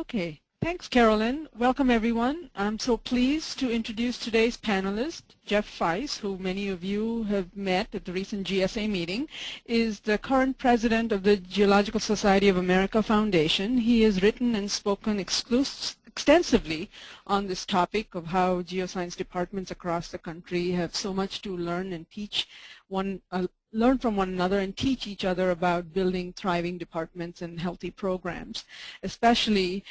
Okay, thanks Carolyn. Welcome everyone. I'm so pleased to introduce today's panelist. Jeff Feist, who many of you have met at the recent GSA meeting, is the current president of the Geological Society of America Foundation. He has written and spoken extensively on this topic of how geoscience departments across the country have so much to learn and teach learn from one another and teach each other about building thriving departments and healthy programs, especially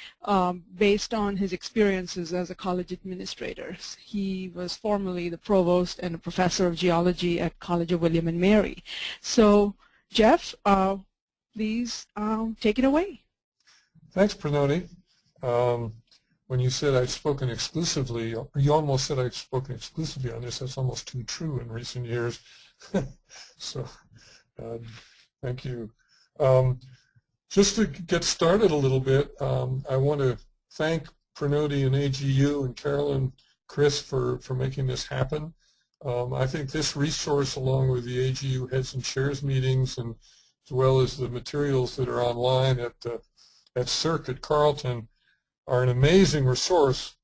based on his experiences as a college administrator. He was formerly the provost and a professor of geology at College of William and Mary. So, Jeff, please take it away. Thanks, Pranoti. When you said I'd spoken exclusively, you almost said I'd spoken exclusively on this. That's almost too true in recent years. So, thank you. Just to get started a little bit, I want to thank Pranoti and AGU and Carolyn, Chris for making this happen. I think this resource, along with the AGU heads and chairs meetings, and as well as the materials that are online at CERC at Carleton, are an amazing resource,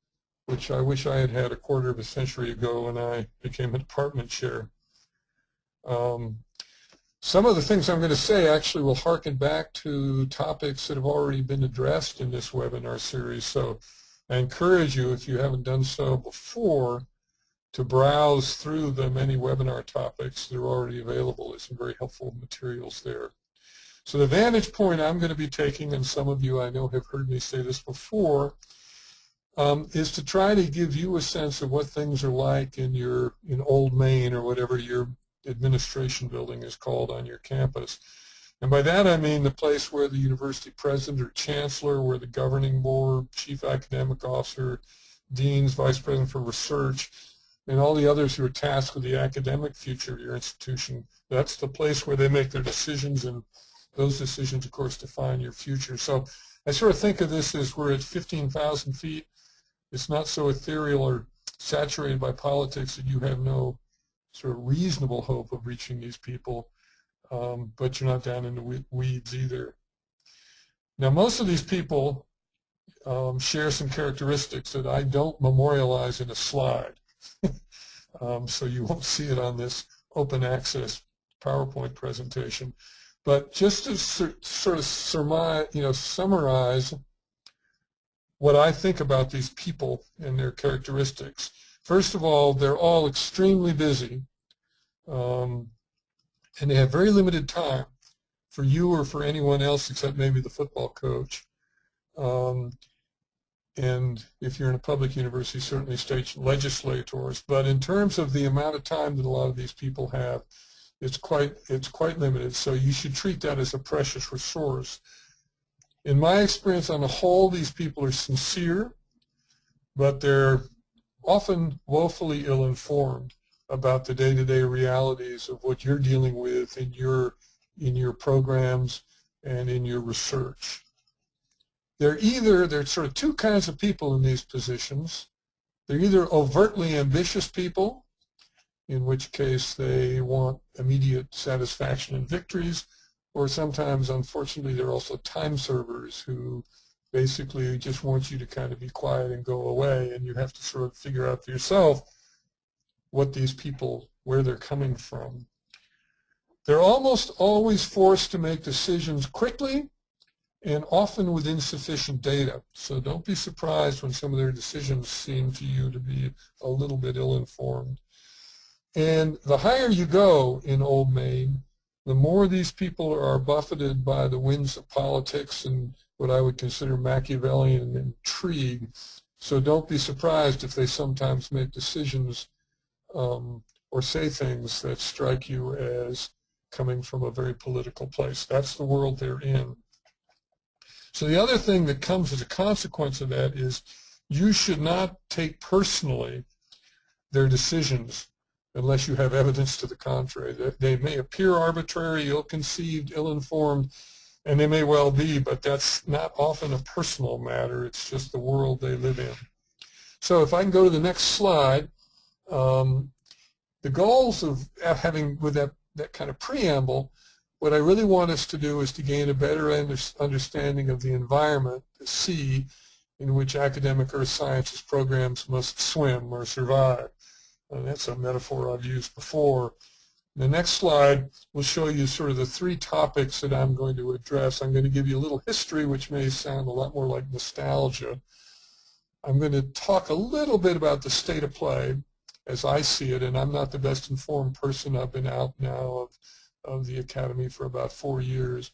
which I wish I had had a quarter of a century ago when I became a department chair. Some of the things I'm going to say actually will harken back to topics that have already been addressed in this webinar series. So I encourage you, if you haven't done so before, to browse through the many webinar topics that are already available. There's some very helpful materials there. So the vantage point I'm going to be taking, and some of you I know have heard me say this before, is to try to give you a sense of what things are like in Old Main, or whatever your administration building is called on your campus. And by that I mean the place where the university president or chancellor, where the governing board, chief academic officer, deans, vice president for research, and all the others who are tasked with the academic future of your institution, that's the place where they make their decisions, and those decisions, of course, define your future. So I sort of think of this as we're at 15,000 feet. It's not so ethereal or saturated by politics that you have no sort of reasonable hope of reaching these people, but you're not down in the weeds either. Now, most of these people share some characteristics that I don't memorialize in a slide, so you won't see it on this open access PowerPoint presentation. But just to sort of summarize what I think about these people and their characteristics. First of all, they're all extremely busy, and they have very limited time for you or for anyone else except maybe the football coach. And if you're in a public university, certainly state legislators. But in terms of the amount of time that a lot of these people have, it's quite limited. So you should treat that as a precious resource. In my experience, on the whole, these people are sincere, but they're often woefully ill-informed about the day-to-day realities of what you're dealing with in your programs and in your research. There's sort of two kinds of people in these positions. They're either overtly ambitious people, in which case they want immediate satisfaction and victories, or sometimes, unfortunately, they're also time servers who basically just want you to kind of be quiet and go away, and you have to sort of figure out for yourself what these people, where they're coming from. They're almost always forced to make decisions quickly and often with insufficient data. So don't be surprised when some of their decisions seem to you to be a little bit ill-informed. And the higher you go in Old Main, the more these people are buffeted by the winds of politics and what I would consider Machiavellian intrigue. So don't be surprised if they sometimes make decisions or say things that strike you as coming from a very political place. That's the world they're in. So the other thing that comes as a consequence of that is you should not take personally their decisions unless you have evidence to the contrary. They may appear arbitrary, ill-conceived, ill-informed, and they may well be, but that's not often a personal matter. It's just the world they live in. So if I can go to the next slide, the goals of having, with that kind of preamble, what I really want us to do is to gain a better understanding of the environment, the sea, in which academic earth sciences programs must swim or survive. And that's a metaphor I've used before. The next slide will show you sort of the three topics that I'm going to address. I'm going to give you a little history, which may sound a lot more like nostalgia. I'm going to talk a little bit about the state of play as I see it, and I'm not the best informed person. I've been out now of the academy for about 4 years.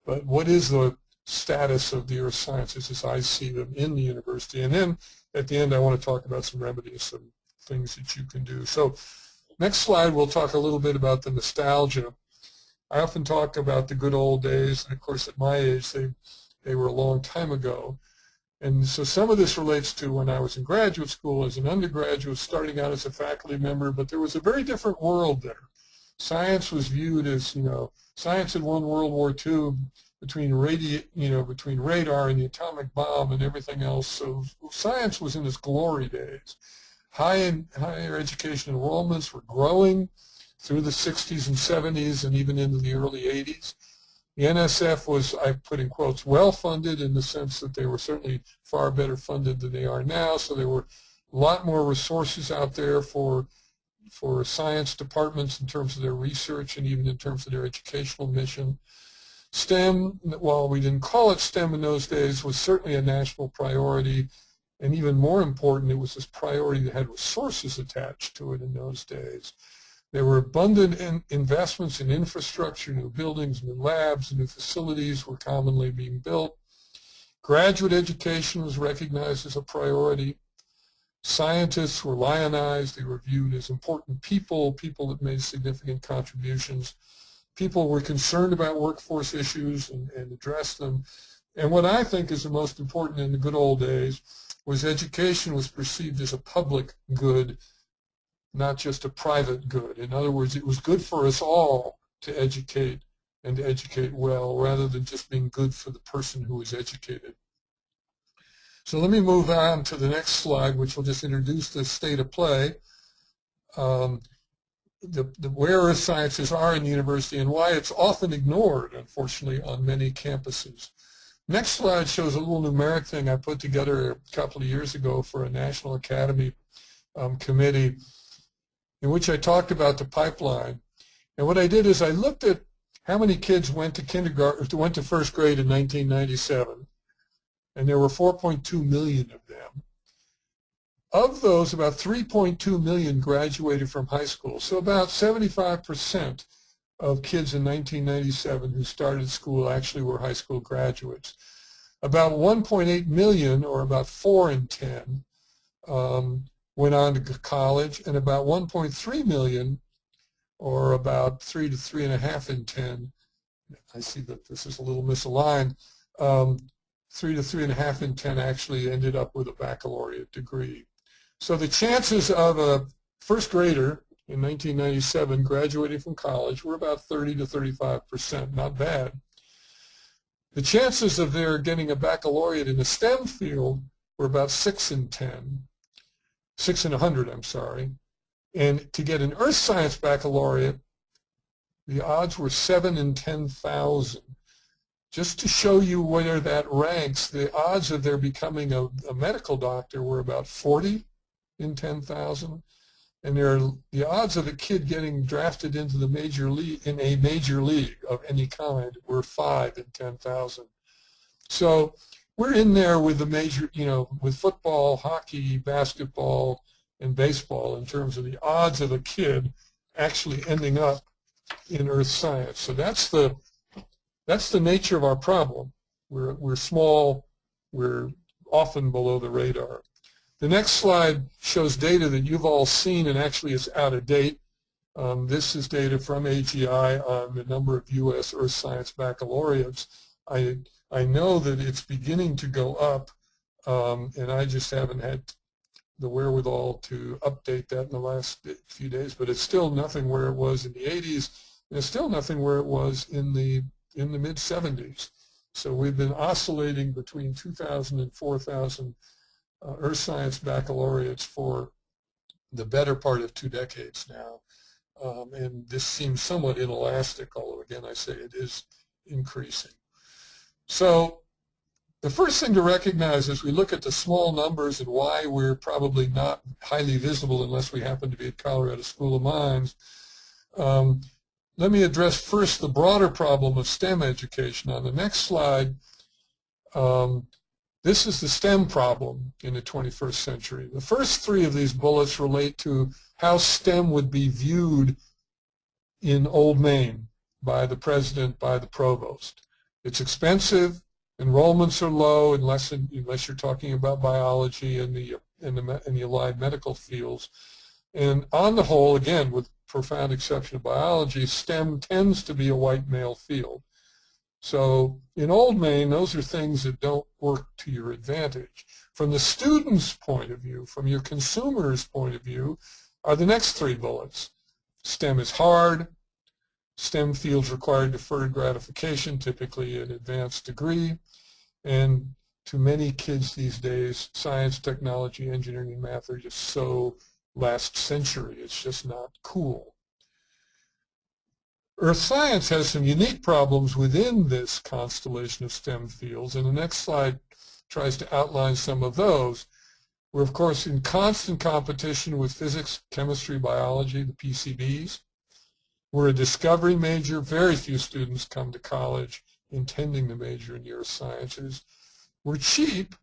But what is the status of the earth sciences as I see them in the university? And then at the end I want to talk about some remedies, some things that you can do. So next slide we'll talk a little bit about the nostalgia. I often talk about the good old days, and of course at my age they were a long time ago. And so some of this relates to when I was in graduate school as an undergraduate, starting out as a faculty member, but there was a very different world there. Science was viewed as, science had won World War II between radar and the atomic bomb and everything else. So science was in its glory days. Higher education enrollments were growing through the 60s and 70s and even into the early 80s. The NSF was, I put in quotes, well-funded in the sense that they were certainly far better funded than they are now. So there were a lot more resources out there for science departments in terms of their research and even in terms of their educational mission. STEM, while we didn't call it STEM in those days, was certainly a national priority. And even more important, it was this priority that had resources attached to it in those days. There were abundant investments in infrastructure, new buildings, new labs, new facilities were commonly being built. Graduate education was recognized as a priority. Scientists were lionized. They were viewed as important people that made significant contributions. People were concerned about workforce issues and addressed them. And what I think is the most important in the good old days was education was perceived as a public good, not just a private good. In other words, it was good for us all to educate and to educate well, rather than just being good for the person who was educated. So let me move on to the next slide, which will just introduce the state of play, where earth sciences are in the university and why it's often ignored, unfortunately, on many campuses. Next slide shows a little numeric thing I put together a couple of years ago for a National Academy committee, in which I talked about the pipeline. And what I did is I looked at how many kids went to kindergarten, went to first grade in 1997, and there were 4.2 million of them. Of those, about 3.2 million graduated from high school. So about 75% of kids in 1997 who started school actually were high school graduates. About 1.8 million, or about 4 in 10, went on to college, and about 1.3 million, or about 3 to 3.5 in 10, I see that this is a little misaligned, 3 to 3.5 in 10 actually ended up with a baccalaureate degree. So the chances of a first grader in 1997 graduating from college were about 30 to 35%, not bad. The chances of their getting a baccalaureate in a STEM field were about 6 in 10. 6 in 100, I'm sorry. And to get an earth science baccalaureate, the odds were 7 in 10,000. Just to show you where that ranks, the odds of their becoming a medical doctor were about 40 in 10,000. And the odds of a kid getting drafted into the major league, in a major league of any kind, were 5 in 10,000. So we're in there with the major, with football, hockey, basketball, and baseball in terms of the odds of a kid actually ending up in earth science. So that's the nature of our problem. We're small. We're often below the radar. The next slide shows data that you've all seen and actually is out of date. This is data from AGI on the number of U.S. earth science baccalaureates. I know that it's beginning to go up, and I just haven't had the wherewithal to update that in the last few days, but it's still nothing where it was in the 80s, and it's still nothing where it was in the mid-70s. So we've been oscillating between 2,000 and 4,000 earth science baccalaureates for the better part of 2 decades now. and this seems somewhat inelastic, although again I say it is increasing. So the first thing to recognize as we look at the small numbers and why we're probably not highly visible unless we happen to be at Colorado School of Mines, let me address first the broader problem of STEM education. On the next slide, this is the STEM problem in the 21st century. The first three of these bullets relate to how STEM would be viewed in Old Maine by the president, by the provost. It's expensive, enrollments are low unless you're talking about biology and the allied medical fields. And on the whole, again, with profound exception of biology, STEM tends to be a white male field. So in Old Maine, those are things that don't work to your advantage. From the student's point of view, from your consumer's point of view, are the next three bullets. STEM is hard. STEM fields require deferred gratification, typically an advanced degree. And to many kids these days, science, technology, engineering, and math are just so last century. It's just not cool. Earth science has some unique problems within this constellation of STEM fields, and the next slide tries to outline some of those. We're, of course, in constant competition with physics, chemistry, biology, the PCBs. We're a discovery major. Very few students come to college intending to major in earth sciences. We're cheap,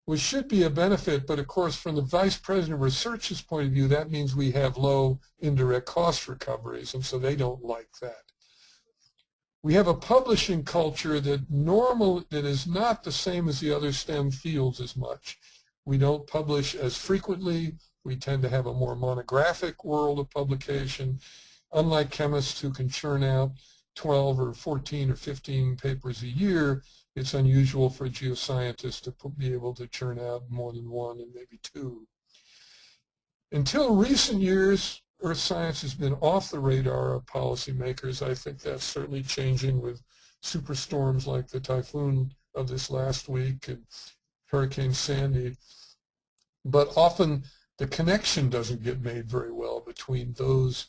which should be a benefit, but of course from the Vice President of Research's point of view, that means we have low indirect cost recoveries, and so they don't like that. We have a publishing culture that is not the same as the other STEM fields as much. We don't publish as frequently. We tend to have a more monographic world of publication, unlike chemists who can churn out 12 or 14 or 15 papers a year. It's unusual for a geoscientist to be able to churn out more than one and maybe two. Until recent years, earth science has been off the radar of policymakers. I think that's certainly changing with superstorms like the typhoon of this last week and Hurricane Sandy. But often the connection doesn't get made very well between those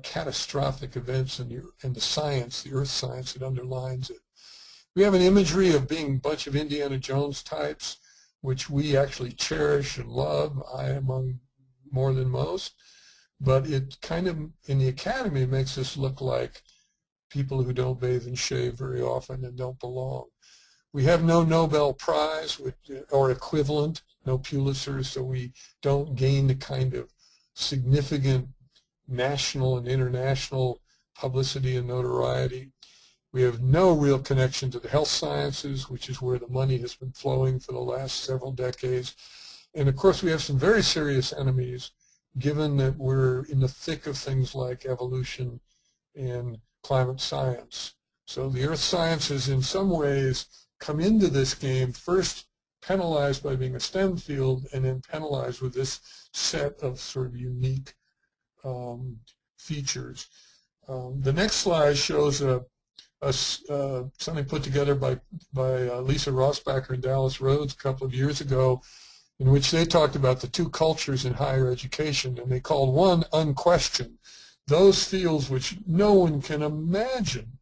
catastrophic events and the science, the earth science that underlines it. We have an imagery of being a bunch of Indiana Jones types, which we actually cherish and love, I among more than most. But it kind of, in the academy, makes us look like people who don't bathe and shave very often and don't belong. We have no Nobel Prize or equivalent, no Pulitzer, so we don't gain the kind of significant national and international publicity and notoriety. We have no real connection to the health sciences, which is where the money has been flowing for the last several decades. And of course, we have some very serious enemies, given that we're in the thick of things like evolution and climate science. So the earth sciences, in some ways, come into this game first penalized by being a STEM field, and then penalized with this set of sort of unique features. The next slide shows something put together by Lisa Rossbacher and Dallas Rhodes a couple of years ago, in which they talked about the two cultures in higher education, and they called one unquestioned, those fields which no one can imagine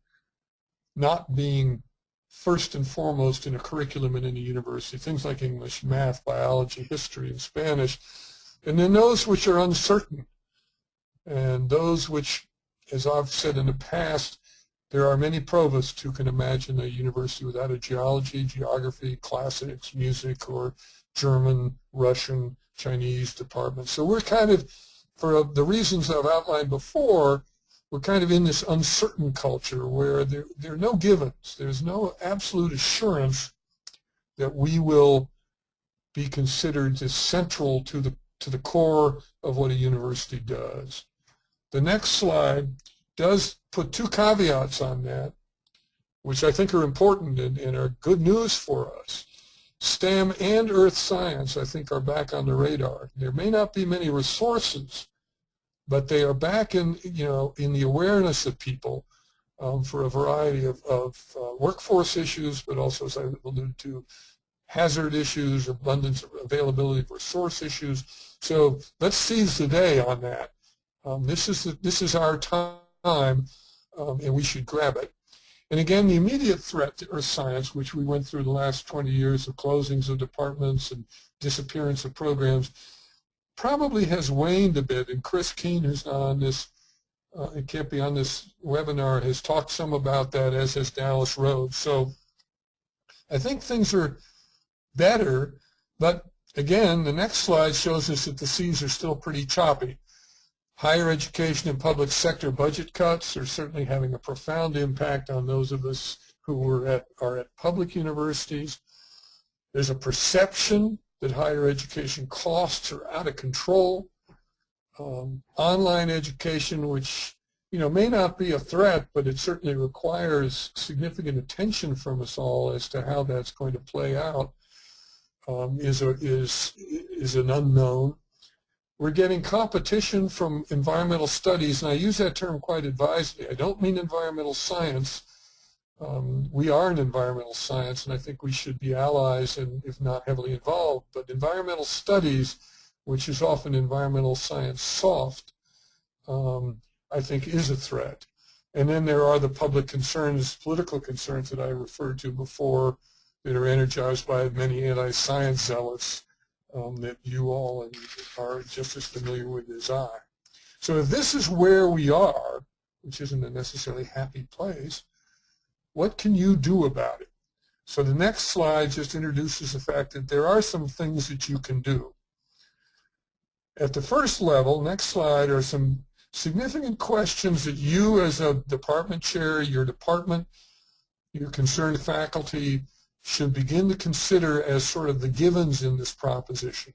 not being first and foremost in a curriculum and in a university, things like English, math, biology, history, and Spanish, and then those which are uncertain, and those which, as I've said in the past, there are many provosts who can imagine a university without a geology, geography, classics, music, or German, Russian, Chinese department. So we're kind of, for the reasons I've outlined before, we're kind of in this uncertain culture where there are no givens. There's no absolute assurance that we will be considered as central to the core of what a university does. The next slide does put two caveats on that, which I think are important and are good news for us. STEM and earth science, I think, are back on the radar. There may not be many resources, but they are back in the awareness of people for a variety of workforce issues, but also, as I alluded to, hazard issues, abundance, availability of resource issues. So let's seize the day on that. This is our time, and we should grab it. And again, the immediate threat to earth science, which we went through the last 20 years of closings of departments and disappearance of programs, probably has waned a bit. And Chris Keene, who's not on this, it can't be on this webinar, has talked some about that, as has Dallas Rhodes. So I think things are better, but again, the next slide shows us that the seas are still pretty choppy. Higher education and public sector budget cuts are certainly having a profound impact on those of us who are at public universities. There's a perception that higher education costs are out of control. Online education, which may not be a threat, but it certainly requires significant attention from us all as to how that's going to play out, is an unknown. We're getting competition from environmental studies, and I use that term quite advisedly. I don't mean environmental science. We are an environmental science, and I think we should be allies, and if not heavily involved. But environmental studies, which is often environmental science soft, I think is a threat. And then there are the public concerns, political concerns that I referred to before, that are energized by many anti-science zealots that you all are just as familiar with as I. So if this is where we are, which isn't a necessarily happy place, what can you do about it? So the next slide just introduces the fact that there are some things that you can do. At the first level, next slide, are some significant questions that you as a department chair, your department, your concerned faculty should begin to consider as sort of the givens in this proposition.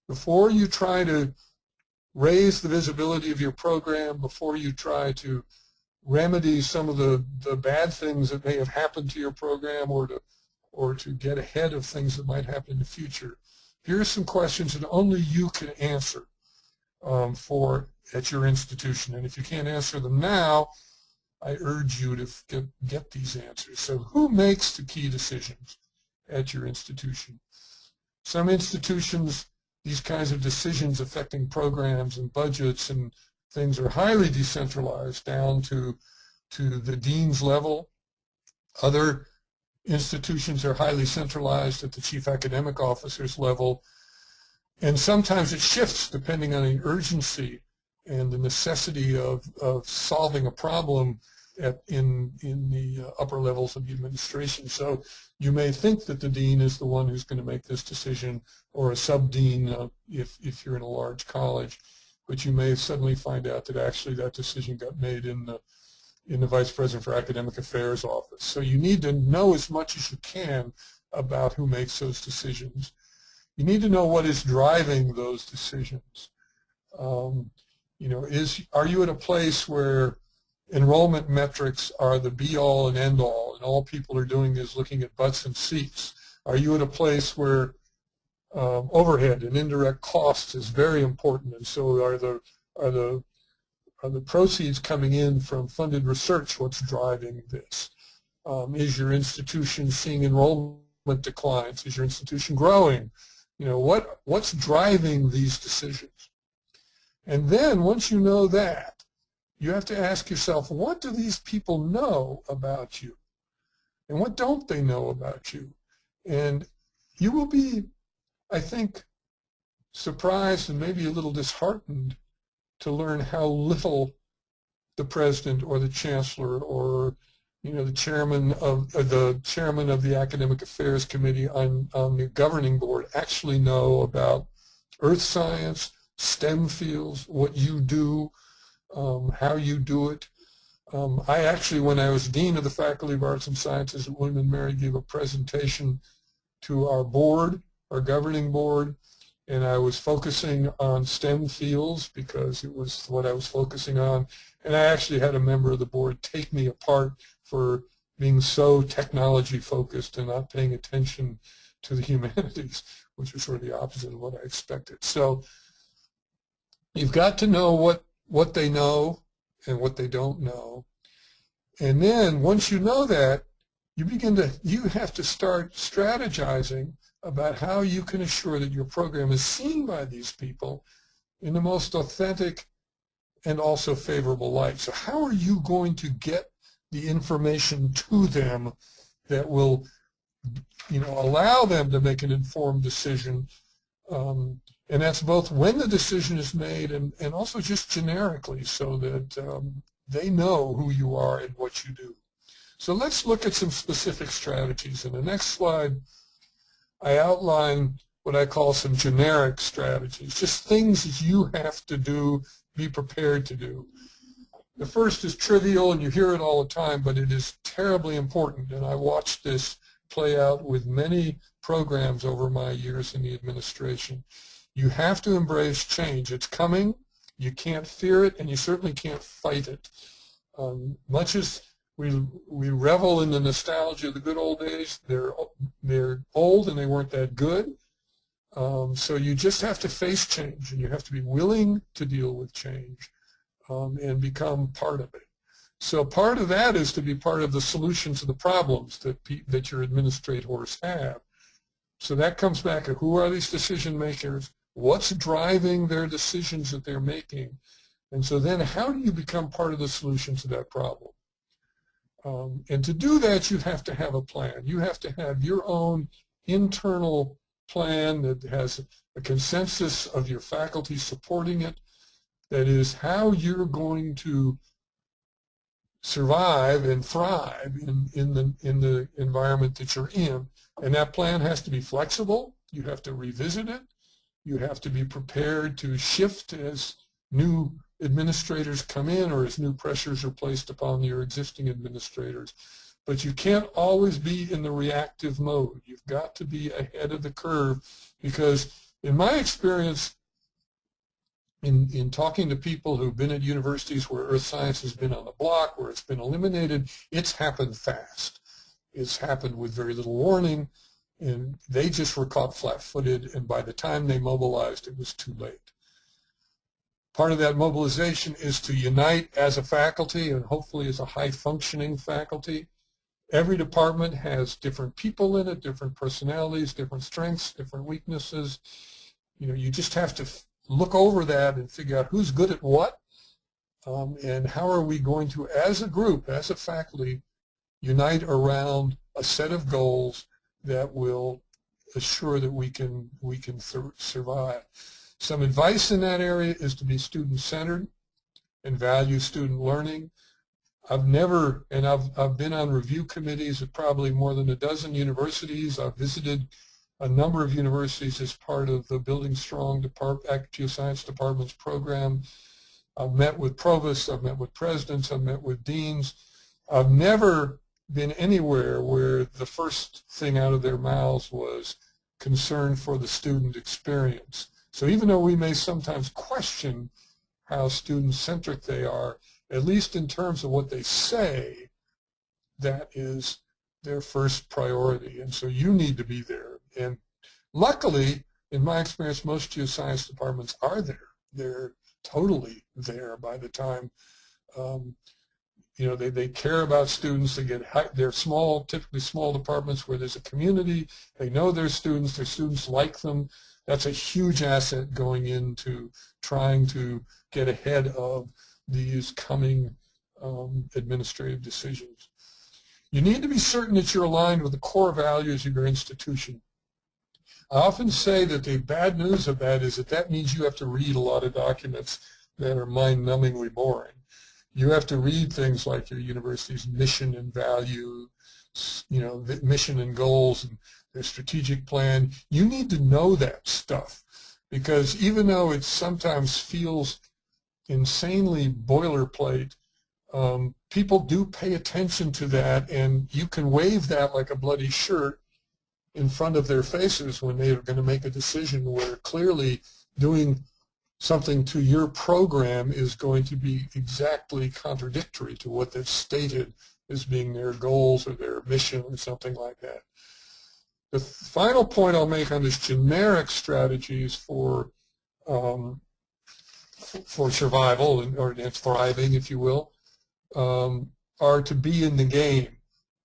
Before you try to raise the visibility of your program, before you try to remedy some of the bad things that may have happened to your program, or to get ahead of things that might happen in the future, here are some questions that only you can answer at your institution. And if you can't answer them now, I urge you to get these answers. So who makes the key decisions at your institution? Some institutions, these kinds of decisions affecting programs and budgets and things are highly decentralized down to the dean's level. Other institutions are highly centralized at the chief academic officer's level. And sometimes it shifts depending on the urgency and the necessity of solving a problem in the upper levels of the administration. So you may think that the dean is the one who's going to make this decision, or a sub-dean if you're in a large college, but you may suddenly find out that actually that decision got made in the Vice President for Academic Affairs office. So you need to know as much as you can about who makes those decisions. You need to know what is driving those decisions. Are you at a place where enrollment metrics are the be-all and end-all, and all people are doing is looking at butts and seats? Are you at a place where overhead and indirect costs is very important, and so are the proceeds coming in from funded research what's driving this? Is your institution seeing enrollment declines? Is your institution growing? What's driving these decisions? And then once you know that, you have to ask yourself, what do these people know about you? And what don't they know about you? And you will be, I think, surprised and maybe a little disheartened to learn how little the president or the chancellor or the chairman of the academic affairs committee on the governing board actually know about earth science, STEM fields, what you do, how you do it. I actually, when I was dean of the Faculty of Arts and Sciences at William & Mary, gave a presentation to our board, our governing board, and I was focusing on STEM fields because it was what I was focusing on. And I actually had a member of the board take me apart for being so technology focused and not paying attention to the humanities, which was sort of the opposite of what I expected. So you've got to know what they know and what they don't know. And then once you know that, you have to start strategizing about how you can assure that your program is seen by these people in the most authentic and also favorable light. So how are you going to get the information to them that will, allow them to make an informed decision? And that's both when the decision is made and also just generically, so that they know who you are and what you do. So let's look at some specific strategies. In the next slide, I outline what I call some generic strategies, just things that you have to do, be prepared to do. The first is trivial, and you hear it all the time, but it is terribly important, and I watched this play out with many programs over my years in the administration. You have to embrace change. It's coming. You can't fear it, and you certainly can't fight it. Much as we revel in the nostalgia of the good old days, they're old and they weren't that good. So you just have to face change, and you have to be willing to deal with change and become part of it. So part of that is to be part of the solution to the problems that your administrators have. So that comes back to who are these decision makers, what's driving their decisions that they're making, and so then how do you become part of the solution to that problem? And to do that, you have to have a plan. You have to have your own internal plan that has a consensus of your faculty supporting it. That is how you're going to survive and thrive in the environment that you're in. And that plan has to be flexible. You have to revisit it. You have to be prepared to shift as new administrators come in or as new pressures are placed upon your existing administrators. But you can't always be in the reactive mode. You've got to be ahead of the curve, because in my experience, in talking to people who've been at universities where earth science has been on the block, where it's been eliminated, it's happened fast. It's happened with very little warning, and they just were caught flat-footed, and by the time they mobilized, it was too late. Part of that mobilization is to unite as a faculty, and hopefully as a high-functioning faculty. Every department has different people in it, different personalities, different strengths, different weaknesses. You just have to look over that and figure out who's good at what, and how are we going to, as a group, as a faculty, unite around a set of goals that will assure that we can survive. Some advice in that area is to be student-centered and value student learning. I've been on review committees at probably more than a dozen universities. I've visited a number of universities as part of the Building Strong Geoscience Department's program. I've met with provosts, I've met with presidents, I've met with deans. I've never been anywhere where the first thing out of their mouths was concern for the student experience. So even though we may sometimes question how student-centric they are, at least in terms of what they say, that is their first priority. And so you need to be there. And luckily, in my experience, most geoscience departments are there. They're totally there by the time they care about students. They're small, typically small departments where there's a community. They know their students like them. That's a huge asset going into trying to get ahead of these coming administrative decisions. You need to be certain that you're aligned with the core values of your institution. I often say that the bad news of that is that means you have to read a lot of documents that are mind-numbingly boring. You have to read things like your university's mission and value, mission and goals, and their strategic plan. You need to know that stuff, because even though it sometimes feels insanely boilerplate, people do pay attention to that, and you can wave that like a bloody shirt in front of their faces when they are going to make a decision where clearly doing something to your program is going to be exactly contradictory to what they've stated as being their goals or their mission or something like that. The final point I'll make on this generic strategies for survival or thriving, if you will, are to be in the game.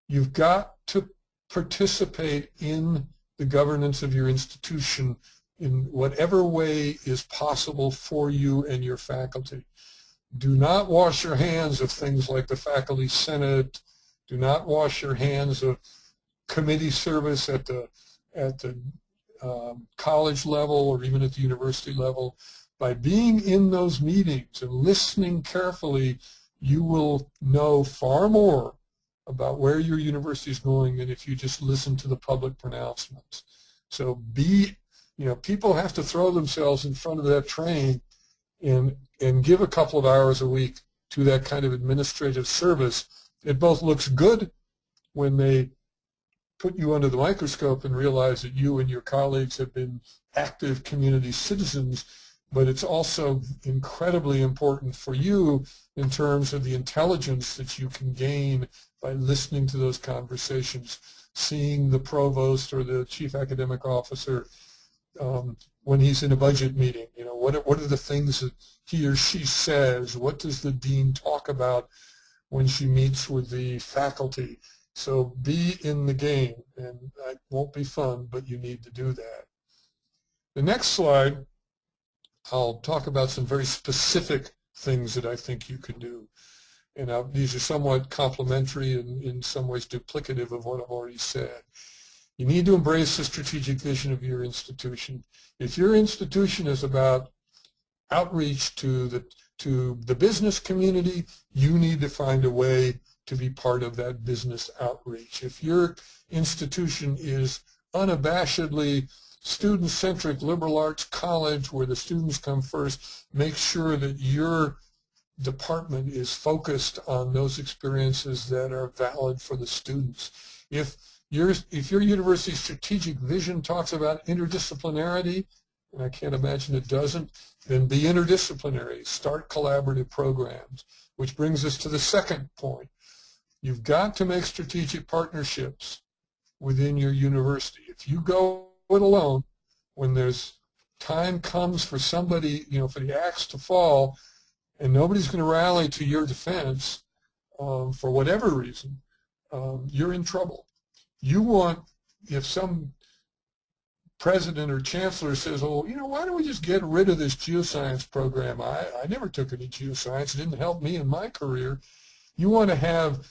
You've got to participate in the governance of your institution in whatever way is possible for you and your faculty. Do not wash your hands of things like the faculty senate. Do not wash your hands of committee service at the college level or even at the university level. By being in those meetings and listening carefully, you will know far more about where your university is going than if you just listen to the public pronouncements. So people have to throw themselves in front of that train and give a couple of hours a week to that kind of administrative service. It both looks good when they put you under the microscope and realize that you and your colleagues have been active community citizens, but it's also incredibly important for you in terms of the intelligence that you can gain by listening to those conversations, seeing the provost or the chief academic officer when he's in a budget meeting. What are the things that he or she says? What does the dean talk about when she meets with the faculty? So be in the game, and that won't be fun, but you need to do that. The next slide, I'll talk about some very specific things that I think you can do. And these are somewhat complementary and in some ways duplicative of what I've already said. You need to embrace the strategic vision of your institution. If your institution is about outreach to the business community, you need to find a way to be part of that business outreach. If your institution is unabashedly student-centric liberal arts college where the students come first, make sure that your department is focused on those experiences that are valid for the students. If your university's strategic vision talks about interdisciplinarity, and I can't imagine it doesn't, then be interdisciplinary. Start collaborative programs, which brings us to the second point. You've got to make strategic partnerships within your university. If you go it alone, when there's time comes for somebody, for the axe to fall, and nobody's going to rally to your defense for whatever reason, you're in trouble. You want, if some president or chancellor says, oh, why don't we just get rid of this geoscience program? I never took any geoscience. It didn't help me in my career. You want to have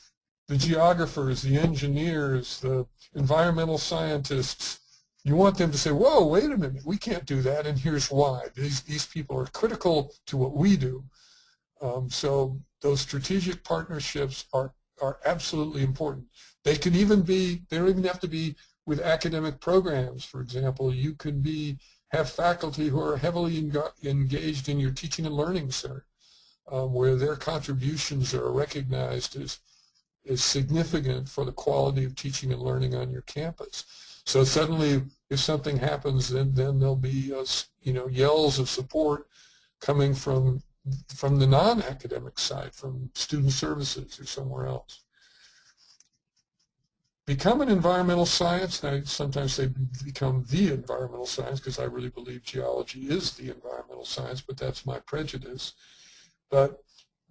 the geographers, the engineers, the environmental scientists. You want them to say, whoa, wait a minute, we can't do that, and here's why. These people are critical to what we do. So those strategic partnerships are absolutely important. They don't even have to be with academic programs. For example, you could have faculty who are heavily engaged in your teaching and learning center, where their contributions are recognized as significant for the quality of teaching and learning on your campus. So suddenly, if something happens, then there'll be yells of support coming from the non-academic side, from student services or somewhere else. Become an environmental science. I sometimes say become the environmental science because I really believe geology is the environmental science, but that's my prejudice. But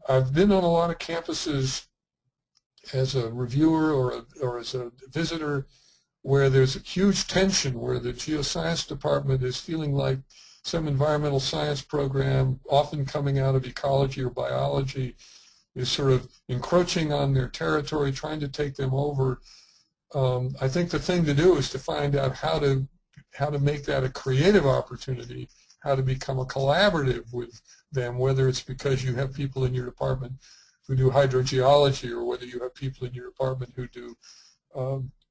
I've been on a lot of campuses as a reviewer or as a visitor where there's a huge tension, where the geoscience department is feeling like some environmental science program, often coming out of ecology or biology, is sort of encroaching on their territory, trying to take them over. I think the thing to do is to find out how to make that a creative opportunity, how to become a collaborative with them, whether it's because you have people in your department who do hydrogeology or whether you have people in your department who do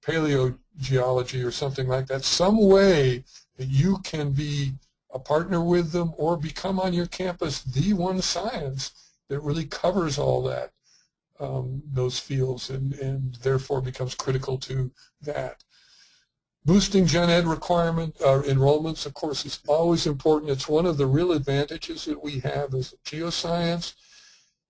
paleogeology or something like that, some way that you can be a partner with them or become on your campus the one science that really covers all that, those fields, and therefore becomes critical to that. Boosting gen ed enrollments, of course, is always important. It's one of the real advantages that we have as geoscience.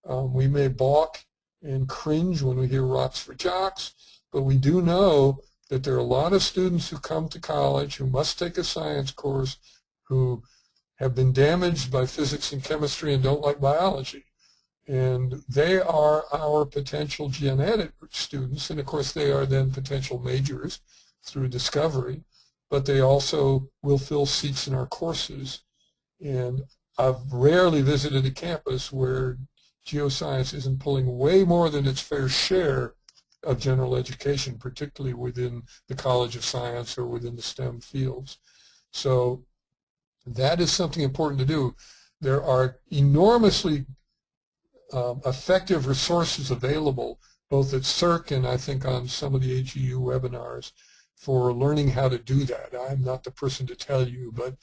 We may balk and cringe when we hear rocks for jocks, but we do know that there are a lot of students who come to college who must take a science course who have been damaged by physics and chemistry and don't like biology. And they are our potential gen ed students, and of course they are then potential majors through discovery, but they also will fill seats in our courses. And I've rarely visited a campus where geoscience isn't pulling way more than its fair share of general education, particularly within the College of Science or within the STEM fields. So that is something important to do. There are enormously effective resources available, both at CERC and I think on some of the AGU webinars, for learning how to do that. I'm not the person to tell you, but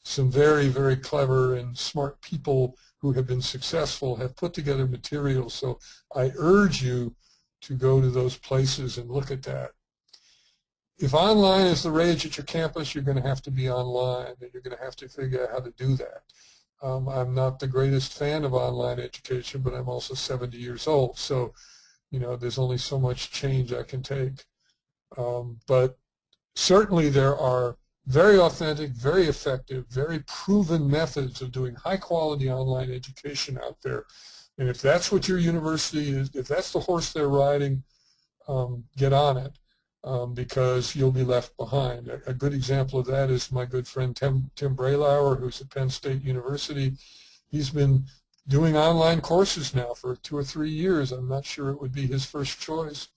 some very, very clever and smart people who have been successful have put together materials. So I urge you to go to those places and look at that. If online is the rage at your campus, you're going to have to be online, and you're going to have to figure out how to do that. I'm not the greatest fan of online education, but I'm also 70 years old, so there's only so much change I can take. But certainly there are very authentic, very effective, very proven methods of doing high-quality online education out there. And if that's what your university is, if that's the horse they're riding, get on it, because you'll be left behind. A good example of that is my good friend Tim Braylauer, who's at Penn State University. He's been doing online courses now for 2 or 3 years. I'm not sure it would be his first choice,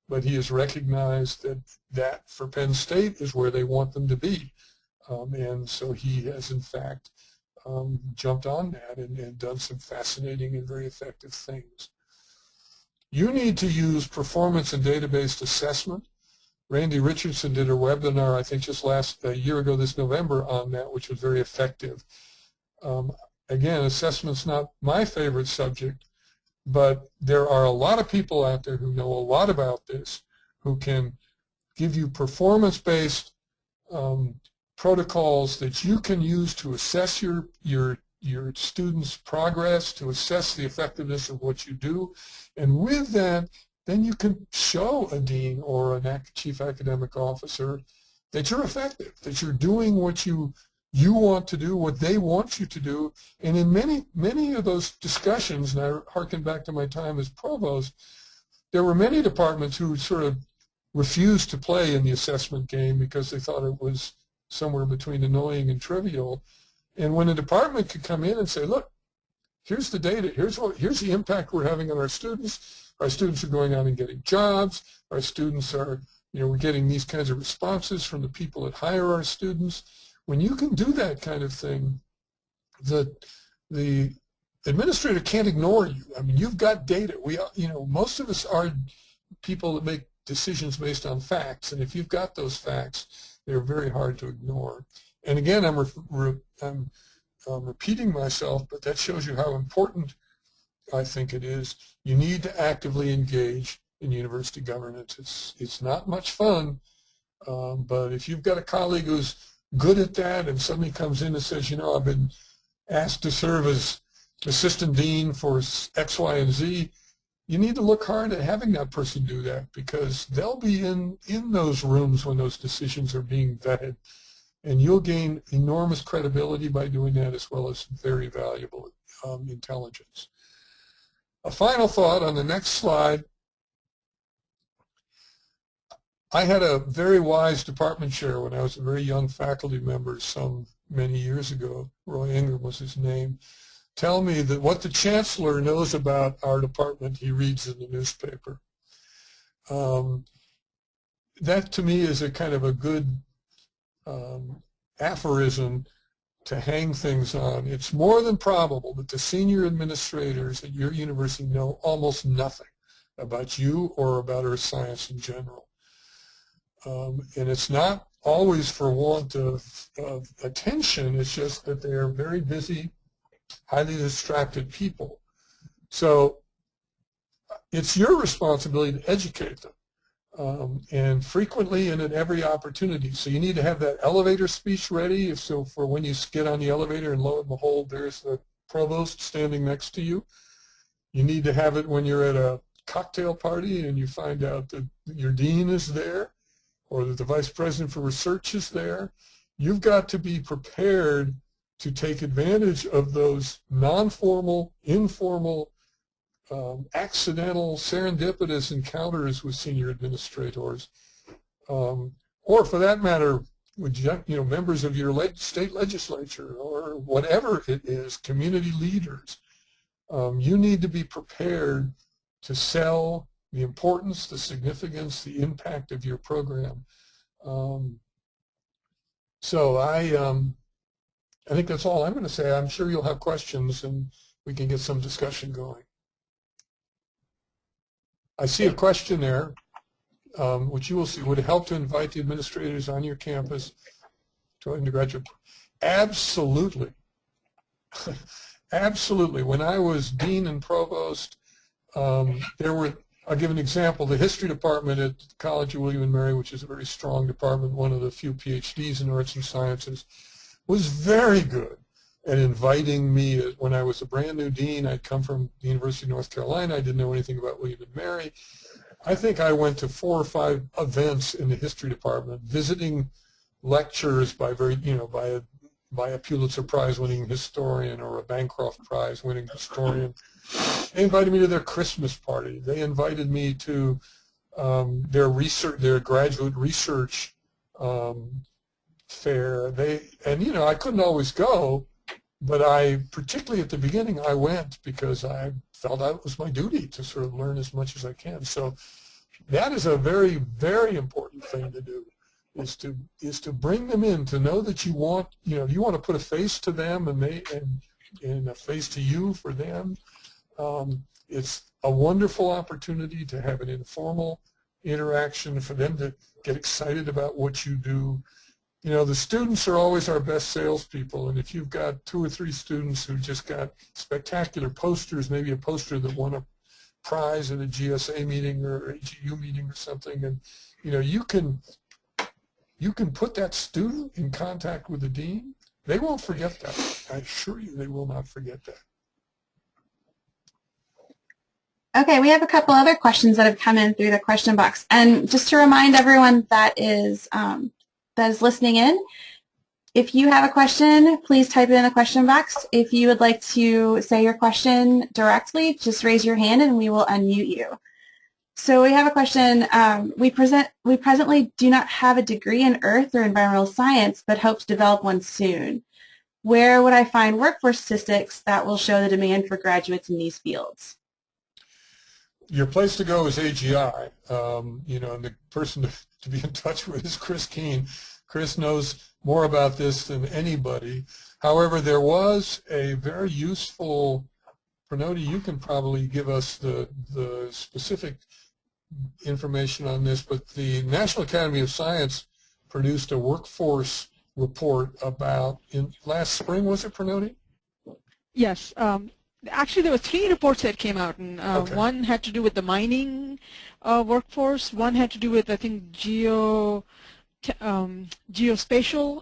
but he has recognized that for Penn State is where they want them to be. And so he has, in fact, jumped on that and done some fascinating and very effective things. You need to use performance and database assessment. Randy Richardson did a webinar, I think just a year ago this November, on that, which was very effective. Again, assessment's not my favorite subject, but there are a lot of people out there who know a lot about this, who can give you performance-based protocols that you can use to assess your students' progress, to assess the effectiveness of what you do. And with that, then you can show a dean or a chief academic officer that you're effective, that you're doing what you want to do, what they want you to do. And in many of those discussions, and I harken back to my time as provost, there were many departments who sort of refused to play in the assessment game because they thought it was somewhere between annoying and trivial. And when a department could come in and say, look, here's the data, here's the impact we're having on our students are going out and getting jobs, our students are, we're getting these kinds of responses from the people that hire our students. When you can do that kind of thing, the administrator can't ignore you. I mean, you've got data. Most of us are people that make decisions based on facts, and if you've got those facts, they're very hard to ignore. And again, I'm repeating myself, but that shows you how important I think it is. You need to actively engage in university governance. It's not much fun, but if you've got a colleague who's good at that and suddenly comes in and says, I've been asked to serve as assistant dean for X, Y, and Z, you need to look hard at having that person do that, because they'll be in those rooms when those decisions are being vetted, and you'll gain enormous credibility by doing that, as well as very valuable intelligence. A final thought on the next slide. I had a very wise department chair when I was a very young faculty member many years ago. Roy Ingram was his name. Tell me that what the chancellor knows about our department, he reads in the newspaper. That to me is a kind of a good aphorism to hang things on. It's more than probable that the senior administrators at your university know almost nothing about you or about earth science in general. And it's not always for want of attention, it's just that they are very busy, highly distracted people. So it's your responsibility to educate them, and frequently and at every opportunity. So you need to have that elevator speech ready, so for when you get on the elevator and lo and behold, there's the provost standing next to you. You need to have it when you're at a cocktail party and you find out that your dean is there, or that the vice president for research is there. You've got to be prepared to take advantage of those non-formal, informal, accidental, serendipitous encounters with senior administrators, or for that matter, with members of your state legislature or whatever it is, community leaders. You need to be prepared to sell the importance, the significance, the impact of your program. So I think that's all I'm going to say. I'm sure you'll have questions and we can get some discussion going. I see a question there, which you will see. Would it help to invite the administrators on your campus to undergraduate? Absolutely. Absolutely. When I was dean and provost, I'll give an example. The history department at the College of William and Mary, which is a very strong department, one of the few PhDs in arts and sciences, was very good at inviting me. When I was a brand new dean, I'd come from the University of North Carolina. I didn't know anything about William and Mary. I think I went to 4 or 5 events in the history department, visiting lectures by by a Pulitzer Prize winning historian or a Bancroft Prize winning historian. They invited me to their Christmas party. They invited me to their graduate research fair. I couldn't always go, but particularly at the beginning, I went because I felt that it was my duty to sort of learn as much as I can. So that is a very, very important thing to do, is to bring them in, to know that you want to put a face to them and a face to you for them. It's a wonderful opportunity to have an informal interaction, for them to get excited about what you do. The students are always our best salespeople, and if you've got 2 or 3 students who just got spectacular posters, maybe a poster that won a prize at a GSA meeting or AGU meeting or something, and you can put that student in contact with the dean, they won't forget that. I assure you they will not forget that. Okay, we have a couple other questions that have come in through the question box. And just to remind everyone that is listening in, if you have a question, please type it in the question box. If you would like to say your question directly, just raise your hand and we will unmute you. So we have a question. We presently do not have a degree in earth or environmental science, but hope to develop one soon. Where would I find workforce statistics that will show the demand for graduates in these fields? Your place to go is AGI, and the person to be in touch with is Chris Keene. Chris knows more about this than anybody. However, there was a very useful, Pranoti, you can probably give us the specific information on this, but the National Academy of Science produced a workforce report about, last spring, was it, Pranoti? Yes. Actually, there were 3 reports that came out, and Okay. One had to do with the mining workforce, one had to do with, I think, geospatial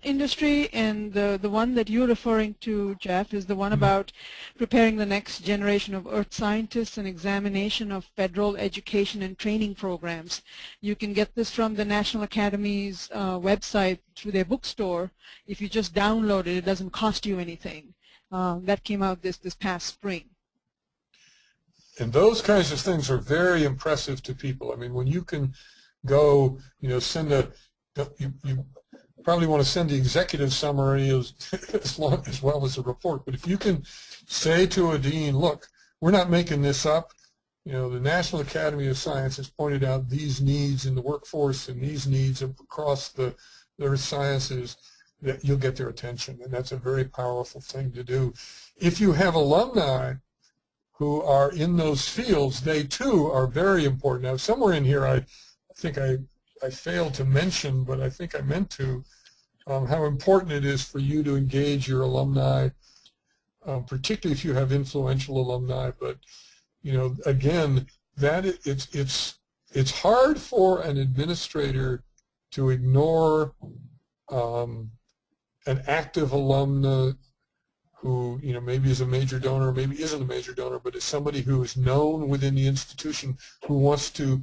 industry, and the one that you're referring to, Jeff, is the one about preparing the next generation of earth scientists and examination of federal education and training programs. You can get this from the National Academy's website through their bookstore. If you just download it, it doesn't cost you anything. That came out this past spring. And those kinds of things are very impressive to people. I mean, when you can go, send you probably want to send the executive summary as well as a report. But if you can say to a dean, look, we're not making this up. The National Academy of Science has pointed out these needs in the workforce and these needs across the earth sciences, that you'll get their attention, and that's a very powerful thing to do. If you have alumni who are in those fields, they too are very important. Now, somewhere in here, I think I failed to mention, but I think I meant to, how important it is for you to engage your alumni, particularly if you have influential alumni. But again, it's hard for an administrator to ignore an active alumna who maybe is a major donor, maybe isn't a major donor, but is somebody who is known within the institution who wants to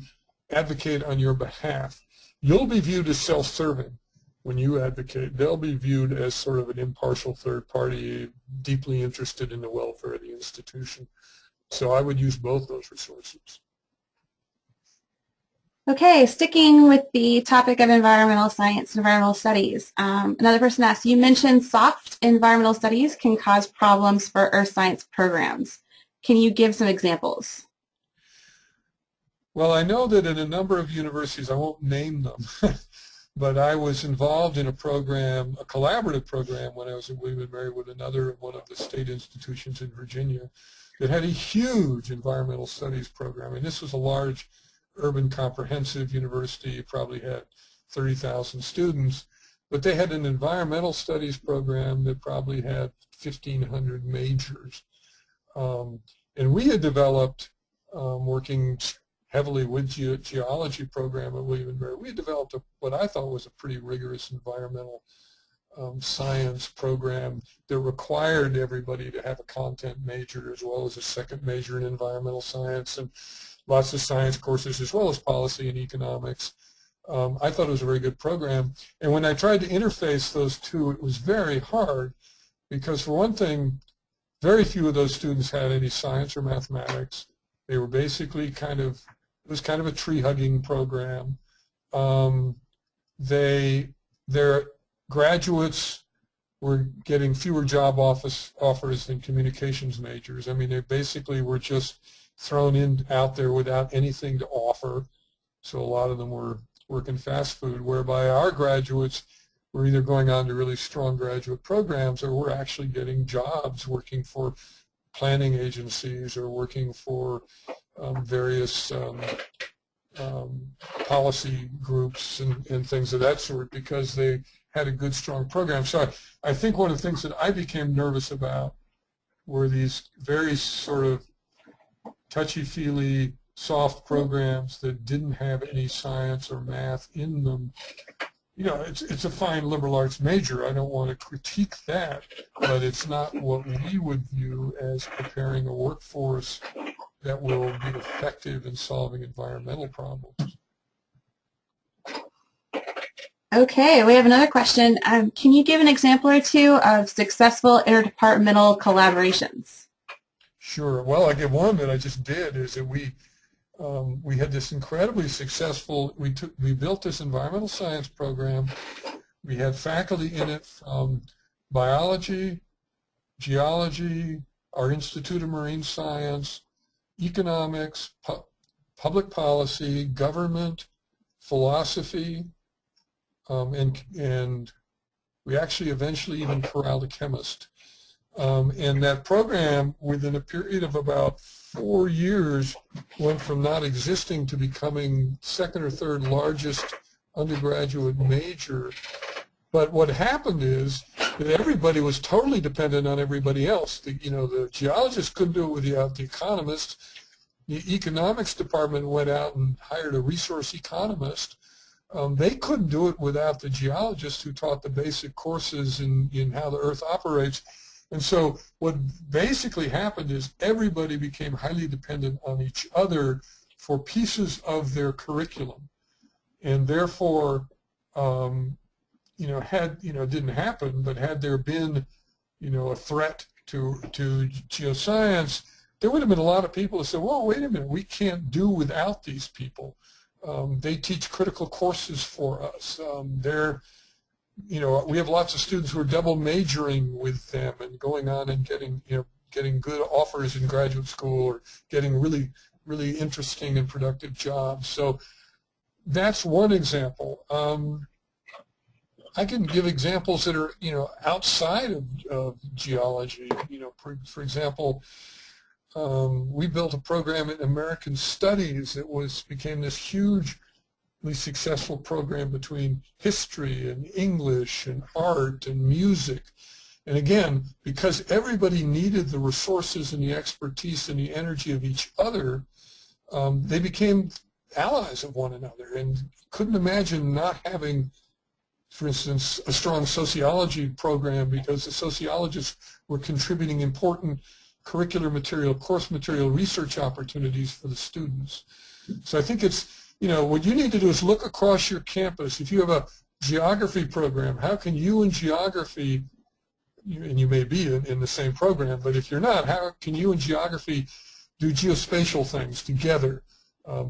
advocate on your behalf. You'll be viewed as self-serving when you advocate. They'll be viewed as sort of an impartial third party, deeply interested in the welfare of the institution. So I would use both those resources. Okay, sticking with the topic of environmental science and environmental studies, another person asked, you mentioned soft environmental studies can cause problems for earth science programs. Can you give some examples? Well, I know that in a number of universities, I won't name them, but I was involved in a program, a collaborative program when I was at William & Mary with another one of the state institutions in Virginia that had a huge environmental studies program. And this was a large urban comprehensive university, probably had 30,000 students, but they had an environmental studies program that probably had 1,500 majors. And we had developed, working heavily with geology program at William & Mary, we had developed what I thought was a pretty rigorous environmental science program that required everybody to have a content major as well as a second major in environmental science and lots of science courses as well as policy and economics. I thought it was a very good program. And when I tried to interface those two, it was very hard because, for one thing, very few of those students had any science or mathematics. They were basically it was kind of a tree-hugging program. Their graduates were getting fewer job offers than communications majors. I mean, they basically were just thrown out there without anything to offer. So a lot of them were working fast food, whereby our graduates were either going on to really strong graduate programs or were actually getting jobs working for planning agencies or working for various policy groups and things of that sort because they had a good, strong program. So I think one of the things that I became nervous about were these very sort of touchy-feely, soft programs that didn't have any science or math in them. You know, it's a fine liberal arts major. I don't want to critique that, but it's not what we would view as preparing a workforce that will be effective in solving environmental problems. Okay, we have another question. Can you give an example or two of successful interdepartmental collaborations? Sure. Well, I give one that I just did is that we had this incredibly successful, we built this environmental science program. We had faculty in it from biology, geology, our Institute of Marine Science, economics, public policy, government, philosophy, and we actually eventually even corralled a chemist. And that program, within a period of about 4 years, went from not existing to becoming second or third largest undergraduate major. But what happened is that everybody was totally dependent on everybody else. The geologists couldn't do it without the economists. The economics department went out and hired a resource economist. They couldn't do it without the geologists who taught the basic courses in how the earth operates. And so what basically happened is everybody became highly dependent on each other for pieces of their curriculum. And therefore, it didn't happen, but had there been, a threat to geoscience, there would have been a lot of people who said, well, wait a minute, we can't do without these people. They teach critical courses for us. We have lots of students who are double majoring with them and going on and getting good offers in graduate school or getting really, really interesting and productive jobs. So that's one example. I can give examples that are, outside of geology. For example, we built a program in American Studies that became this hugely successful program between history and English and art and music. And again, because everybody needed the resources and the expertise and the energy of each other, they became allies of one another and couldn't imagine not having, for instance, a strong sociology program because the sociologists were contributing important curricular material, course material, research opportunities for the students. So I think it's, what you need to do is look across your campus. If you have a geography program, how can you and geography, and you may be in the same program, but if you're not, how can you and geography do geospatial things together,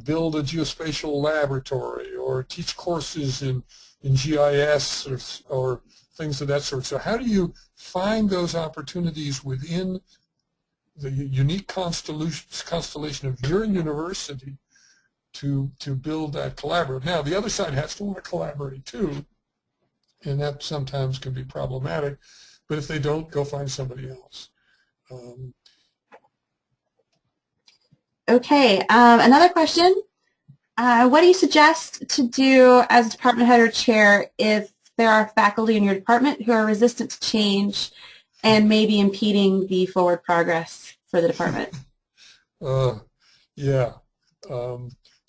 build a geospatial laboratory or teach courses in GIS or things of that sort. So how do you find those opportunities within unique constellation of your university to build that collaborative. Now, the other side has to want to collaborate too, and that sometimes can be problematic. But if they don't, go find somebody else. Okay, another question. What do you suggest to do as a department head or chair if there are faculty in your department who are resistant to change and maybe impeding the forward progress for the department? Yeah.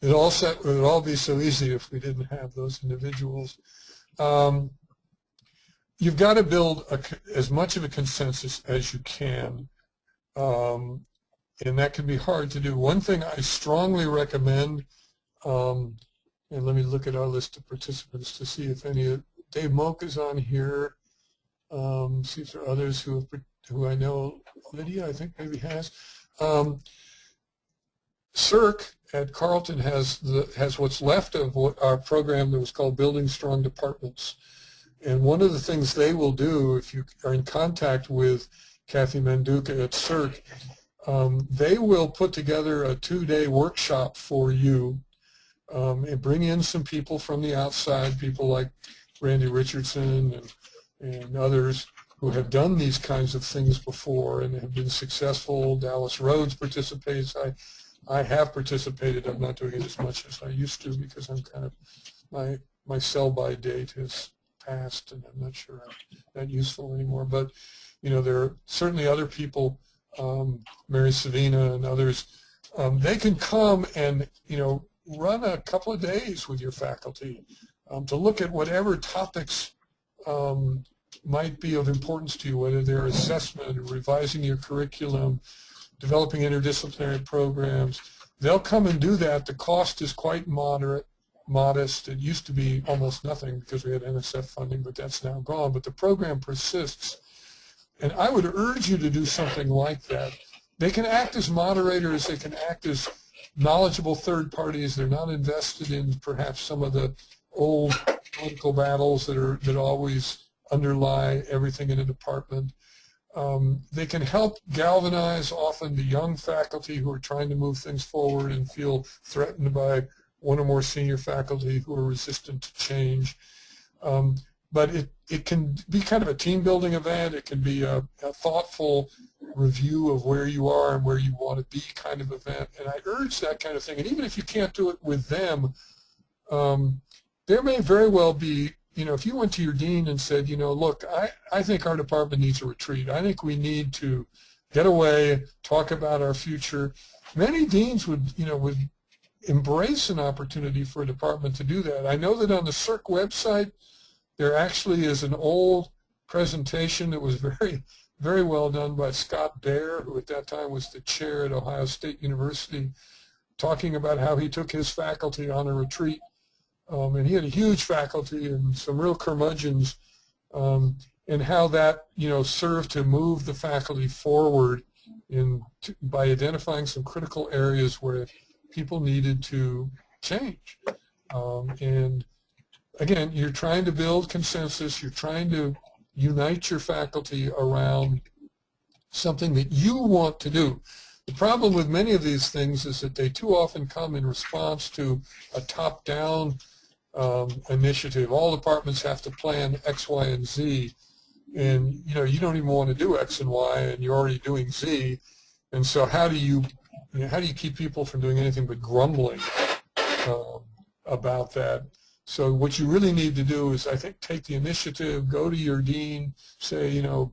It'd all be so easy if we didn't have those individuals. You've got to build as much of a consensus as you can, and that can be hard to do. One thing I strongly recommend, and let me look at our list of participants to see if any of Dave Moak is on here. See if there are others who I know. Lydia, I think maybe has. CERC at Carleton has what's left of our program that was called Building Strong Departments. And one of the things they will do, if you are in contact with Kathy Manduca at CERC, they will put together a 2-day workshop for you and bring in some people from the outside, people like Randy Richardson and others who have done these kinds of things before and have been successful. Dallas Rhodes participates. I have participated. I'm not doing it as much as I used to because I'm kind of, my sell-by date has passed and I'm not sure I'm that useful anymore. But, you know, there are certainly other people, Mary Savina and others, they can come and, you know, run a couple of days with your faculty to look at whatever topics might be of importance to you, whether they're assessment or revising your curriculum, developing interdisciplinary programs. They'll come and do that. The cost is quite modest. It used to be almost nothing because we had NSF funding, but that's now gone. But the program persists. And I would urge you to do something like that. They can act as moderators. They can act as knowledgeable third parties. They're not invested in perhaps some of the old political battles that always underlie everything in a department. They can help galvanize often the young faculty who are trying to move things forward and feel threatened by one or more senior faculty who are resistant to change. But it can be kind of a team-building event. It can be a thoughtful review of where you are and where you want to be kind of event. And I urge that kind of thing. And even if you can't do it with them, there may very well be, you know, if you went to your dean and said, you know, look, I think our department needs a retreat. I think we need to get away, talk about our future. Many deans would, you know, would embrace an opportunity for a department to do that. I know that on the CERC website, there actually is an old presentation that was very, very well done by Scott Baer, who at that time was the chair at Ohio State University, talking about how he took his faculty on a retreat. And he had a huge faculty and some real curmudgeons, and how that, you know, served to move the faculty forward by identifying some critical areas where people needed to change. And again, you're trying to build consensus. You're trying to unite your faculty around something that you want to do. The problem with many of these things is that they too often come in response to a top-down initiative. All departments have to plan X, Y, and Z, and you know you don't even want to do X and Y, and you're already doing Z. And so how do you keep people from doing anything but grumbling about that? So what you really need to do is, I think, take the initiative, go to your dean, say, you know,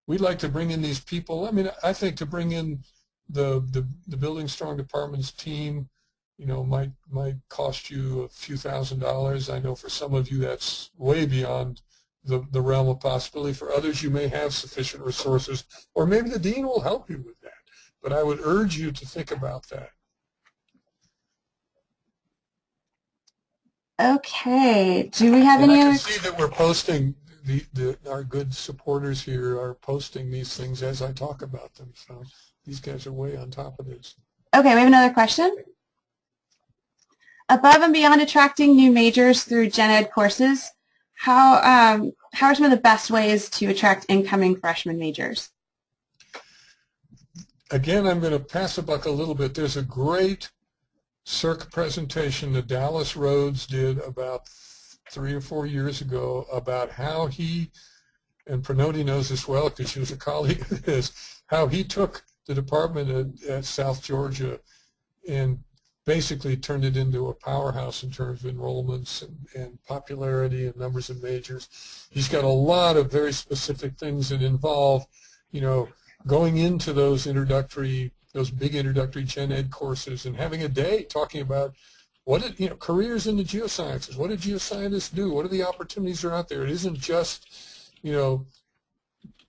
we'd like to bring in these people. I mean, I think to bring in the Building Strong Departments team, you know, might cost you a few $1,000s. I know for some of you that's way beyond the realm of possibility. For others, you may have sufficient resources, or maybe the dean will help you with that. But I would urge you to think about that. Okay. Do we have any I other? can see that we're posting, our good supporters here are posting these things as I talk about them. So these guys are way on top of this. Okay, we have another question. Above and beyond attracting new majors through gen ed courses, how are some of the best ways to attract incoming freshman majors? again, I'm going to pass the buck a little bit. There's a great circ presentation that Dallas Rhodes did about 3 or 4 years ago about how he, and Pranoti knows this well because she was a colleague of his, how he took the department at South Georgia and basically turned it into a powerhouse in terms of enrollments and popularity and numbers of majors. He's got a lot of very specific things that involve, you know, going into those big introductory gen ed courses and having a day talking about what you know, careers in the geosciences. What do geoscientists do? What are the opportunities that are out there? It isn't just, you know,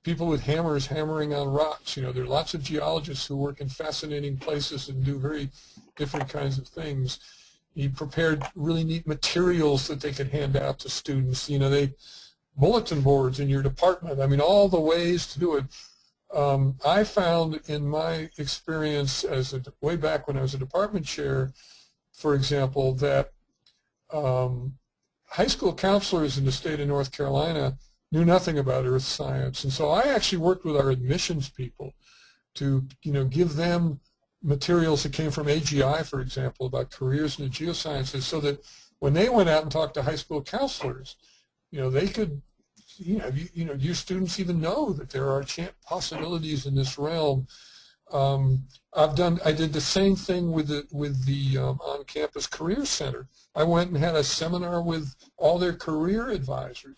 people with hammers hammering on rocks. You know, there are lots of geologists who work in fascinating places and do very different kinds of things. He prepared really neat materials that they could hand out to students. You know, bulletin boards in your department. I mean, all the ways to do it. I found in my experience way back when I was a department chair, for example, that high school counselors in the state of North Carolina knew nothing about earth science. And so I actually worked with our admissions people to, you know, give them materials that came from AGI, for example, about careers in the geosciences, so that when they went out and talked to high school counselors, you know, they could, you know, do students even know that there are possibilities in this realm? I did the same thing with the on-campus career center. I went and had a seminar with all their career advisors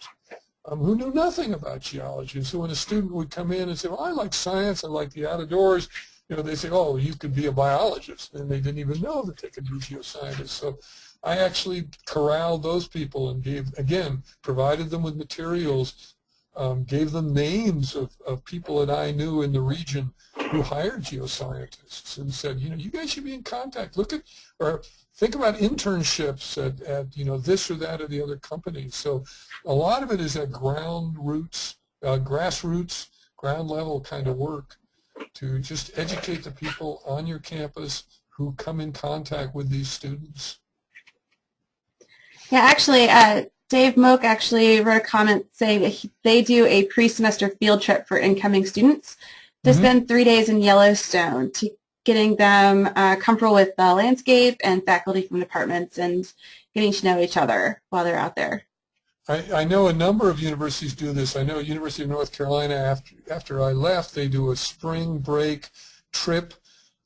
who knew nothing about geology. And so when a student would come in and say, well, I like science, I like the outdoors, you know, they say, oh, you could be a biologist. And they didn't even know that they could be geoscientists. So I actually corralled those people and provided them with materials, gave them names of people that I knew in the region who hired geoscientists, and said, you know, you guys should be in contact. Look at, or think about internships at you know, this or that or the other companies. So a lot of it is at grassroots, ground level kind of work to just educate the people on your campus who come in contact with these students. Yeah, actually, Dave Moak actually wrote a comment saying that they do a pre-semester field trip for incoming students to spend 3 days in Yellowstone, to getting them comfortable with the landscape and faculty from departments and getting to know each other while they're out there. I know a number of universities do this. I know University of North Carolina, after I left, they do a spring break trip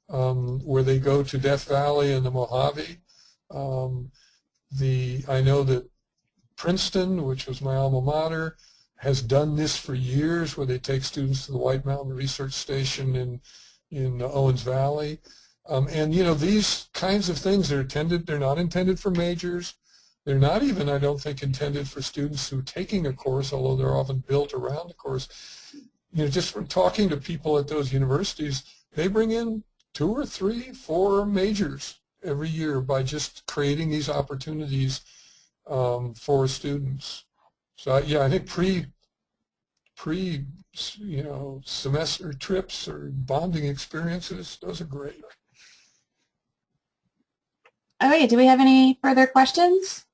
where they go to Death Valley and the Mojave. I know that Princeton, which was my alma mater, has done this for years, where they take students to the White Mountain Research Station in Owens Valley. And you know, these kinds of things are they're not intended for majors. They're not even, I don't think, intended for students who are taking a course, although they're often built around the course. You know, just from talking to people at those universities, they bring in 2 or 3, 4 majors every year by just creating these opportunities for students. So yeah, I think pre you know, semester trips or bonding experiences, those are great. Okay, do we have any further questions?